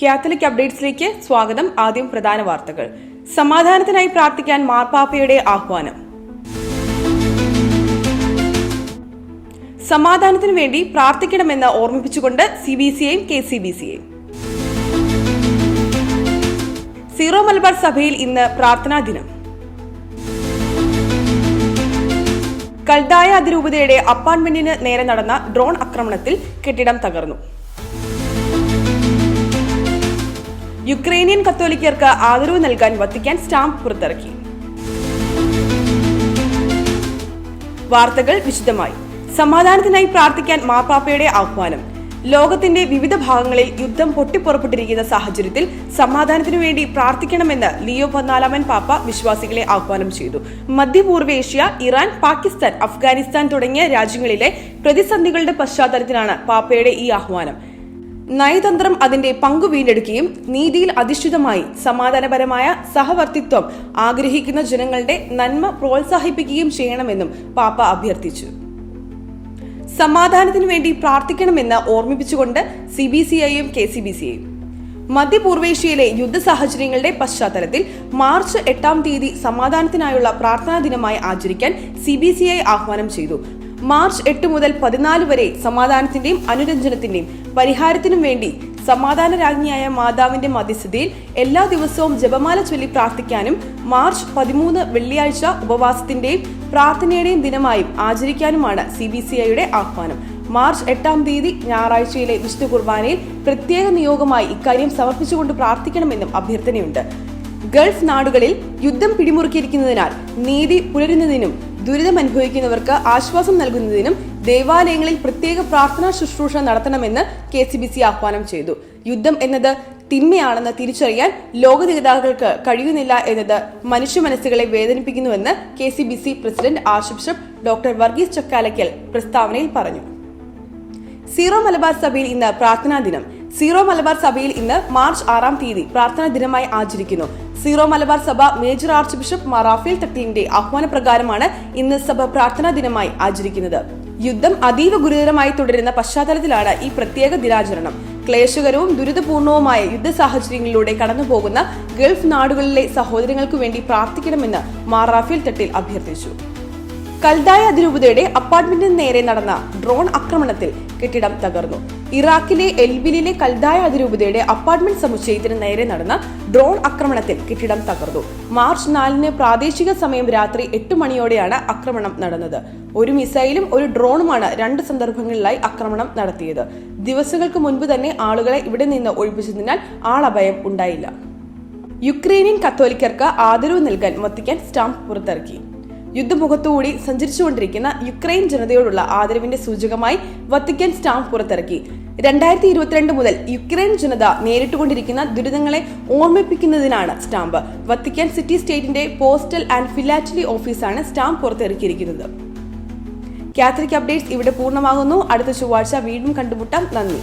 Catholic അപ്ഡേറ്റ്സിലേക്ക് സ്വാഗതം. ആദ്യം പ്രധാന വാർത്തകൾ. സമാധാനത്തിനായി പ്രാർത്ഥിക്കാൻ മാർപ്പാപ്പയുടെ ആഹ്വാനം. സമാധാനത്തിനു വേണ്ടി പ്രാർത്ഥിക്കണമെന്ന് ഓർമ്മിപ്പിച്ചുകൊണ്ട് CBCയെയും KCBCയെയും. സീറോ മലബാർ സഭയിൽ ഇന്ന് പ്രാർത്ഥനാ ദിനം. കൽദായ അതിരൂപതയുടെ അപ്പാർട്ട്മെന്റിന് നേരെ നടന്ന ഡ്രോൺ ആക്രമണത്തിൽ കെട്ടിടം തകർന്നു. യുക്രൈനിയൻ കത്തോലിക്കർക്ക് ആദരവ് നൽകാൻ വത്തിക്കാൻ സ്റ്റാമ്പ് പുറത്തിറക്കി. വാർത്തകൾ വിശദമായി. സമാധാനത്തിനായി പ്രാർത്ഥിക്കാൻ മാർപ്പാപ്പയുടെ ആഹ്വാനം. ലോകത്തിന്റെ വിവിധ ഭാഗങ്ങളിൽ യുദ്ധം പൊട്ടിപ്പുറപ്പെട്ടിരിക്കുന്ന സാഹചര്യത്തിൽ സമാധാനത്തിനു വേണ്ടി പ്രാർത്ഥിക്കണമെന്ന് ലിയോ 14 പാപ്പ വിശ്വാസികളെ ആഹ്വാനം ചെയ്തു. മധ്യപൂർവേഷ്യ, ഇറാൻ, പാകിസ്ഥാൻ, അഫ്ഗാനിസ്ഥാൻ തുടങ്ങിയ രാജ്യങ്ങളിലെ പ്രതിസന്ധികളുടെ പശ്ചാത്തലത്തിലാണ് പാപ്പയുടെ ഈ ആഹ്വാനം. നയതന്ത്രം അതിന്റെ പങ്കു വീണ്ടെടുക്കുകയും നീതിയിൽ അധിഷ്ഠിതമായി സമാധാനപരമായ സഹവർത്തിത്വം ആഗ്രഹിക്കുന്ന ജനങ്ങളുടെ നന്മ പ്രോത്സാഹിപ്പിക്കുകയും ചെയ്യണമെന്നും പാപ്പ അഭ്യർത്ഥിച്ചു. സമാധാനത്തിനു വേണ്ടി പ്രാർത്ഥിക്കണമെന്ന് ഓർമ്മിപ്പിച്ചുകൊണ്ട് CBCയെയും KCBCയെയും. മധ്യപൂർവേഷ്യയിലെ യുദ്ധ സാഹചര്യങ്ങളുടെ പശ്ചാത്തലത്തിൽ മാർച്ച് 8-ാം തീയതി സമാധാനത്തിനായുള്ള പ്രാർത്ഥനാ ദിനമായി ആചരിക്കാൻ CBCയെ ആഹ്വാനം ചെയ്തു. മാർച്ച് 8 മുതൽ 14 വരെ സമാധാനത്തിന്റെയും അനുരഞ്ജനത്തിന്റെയും പരിഹാരത്തിനും വേണ്ടി സമാധാന രാജ്ഞിയായ മാതാവിന്റെ മധ്യസ്ഥതയിൽ എല്ലാ ദിവസവും ജപമാല ചൊല്ലി പ്രാർത്ഥിക്കാനും മാർച്ച് 13 വെള്ളിയാഴ്ച ഉപവാസത്തിന്റെയും പ്രാർത്ഥനയുടെയും ദിനമായും ആചരിക്കാനുമാണ് CBCയുടെ ആഹ്വാനം. മാർച്ച് 8-ാം തീയതി ഞായറാഴ്ചയിലെ വിശുദ്ധ കുർബാനയിൽ പ്രത്യേക നിയോഗമായി ഇക്കാര്യം സമർപ്പിച്ചുകൊണ്ട് പ്രാർത്ഥിക്കണമെന്നും അഭ്യർത്ഥനയുണ്ട്. ഗൾഫ് നാടുകളിൽ യുദ്ധം പിടിമുറുക്കിയിരിക്കുന്നതിനാൽ നീതി പുലരുന്നതിനും ദുരിതമനുഭവിക്കുന്നവർക്ക് ആശ്വാസം നൽകുന്നതിനും ദേവാലയങ്ങളിൽ പ്രത്യേക പ്രാർത്ഥനാ ശുശ്രൂഷ നടത്തണമെന്ന് KCBC ആഹ്വാനം ചെയ്തു. യുദ്ധം എന്നത് തിന്മയാണെന്ന് തിരിച്ചറിയാൻ ലോക നേതാക്കൾക്ക് കഴിയുന്നില്ല എന്നത് മനുഷ്യ മനസ്സുകളെ വേദനിപ്പിക്കുന്നുവെന്ന് KCBC president arch bishop doctor Varghese Chakkalakkal പ്രസ്താവനയിൽ പറഞ്ഞു. സീറോ മലബാർ സഭയിൽ ഇന്ന് പ്രാർത്ഥനാ ദിനം. സീറോ മലബാർ സഭയിൽ ഇന്ന് മാർച്ച് 6-ാം തീയതി പ്രാർത്ഥനാ ദിനമായി ആചരിക്കുന്നു. സീറോ മലബാർ സഭ മേജർ ആർച്ച് ബിഷപ്പ് മാർ റാഫേൽ തട്ടിലിന്റെ ആഹ്വാനപ്രകാരമാണ് ഇന്ന് സഭ പ്രാർത്ഥനാ ദിനമായി ആചരിക്കുന്നത്. യുദ്ധം അതീവ ഗുരുതരമായി തുടരുന്ന പശ്ചാത്തലത്തിലാണ് ഈ പ്രത്യേക ദിനാചരണം. ക്ലേശകരവും ദുരിതപൂർണവുമായ യുദ്ധ സാഹചര്യങ്ങളിലൂടെ കടന്നുപോകുന്ന ഗൾഫ് നാടുകളിലെ സഹോദരങ്ങൾക്കു വേണ്ടി പ്രാർത്ഥിക്കണമെന്ന് മാർ റാഫേൽ തട്ടിൽ അഭ്യർത്ഥിച്ചു. കൽദായ അതിരൂപതയുടെ അപ്പാർട്ട്മെന്റിന് നേരെ നടന്ന ഡ്രോൺ ആക്രമണത്തിൽ കെട്ടിടം തകർന്നു. ഇറാഖിലെ എൽബിലിലെ കൽദായ അതിരൂപതയുടെ അപ്പാർട്ട്മെന്റ് സമുച്ചയത്തിന് നേരെ നടന്ന ഡ്രോൺ ആക്രമണത്തിൽ കെട്ടിടം തകർന്നു. മാർച്ച് 4-ന് പ്രാദേശിക സമയം രാത്രി 8 മണിയോടെയാണ് ആക്രമണം നടന്നത്. ഒരു മിസൈലും ഒരു ഡ്രോണുമാണ് 2 സന്ദർഭങ്ങളിലായി ആക്രമണം നടത്തിയത്. ദിവസങ്ങൾക്ക് മുൻപ് തന്നെ ആളുകളെ ഇവിടെ നിന്ന് ഒഴിപ്പിച്ചതിനാൽ ആളഭയം ഉണ്ടായില്ല. യുക്രൈനിയൻ കത്തോലിക്കർക്ക് ആദരവ് നൽകാൻ വത്തിക്കാൻ സ്റ്റാമ്പ് പുറത്തിറക്കി. യുദ്ധമുഖത്തുകൂടി സഞ്ചരിച്ചുകൊണ്ടിരിക്കുന്ന യുക്രൈൻ ജനതയോടുള്ള ആദരവിന്റെ സൂചകമായി വത്തിക്കാൻ സ്റ്റാമ്പ് പുറത്തിറക്കി. 2022 മുതൽ യുക്രൈൻ ജനത നേരിട്ടുകൊണ്ടിരിക്കുന്ന ദുരിതങ്ങളെ ഓർമ്മിപ്പിക്കുന്നതിനാണ് സ്റ്റാമ്പ്. വത്തിക്കാൻ സിറ്റി സ്റ്റേറ്റിന്റെ പോസ്റ്റൽ ആൻഡ് ഫിലാറ്റലി ഓഫീസാണ് സ്റ്റാമ്പ് പുറത്തിറക്കിയിരിക്കുന്നത്. കാത്തലിക് അപ്ഡേറ്റ്സ് ഇവിടെ പൂർണ്ണമാകുന്നു. അടുത്ത ചൊവ്വാഴ്ച വീണ്ടും കണ്ടുമുട്ടാം. നന്ദി.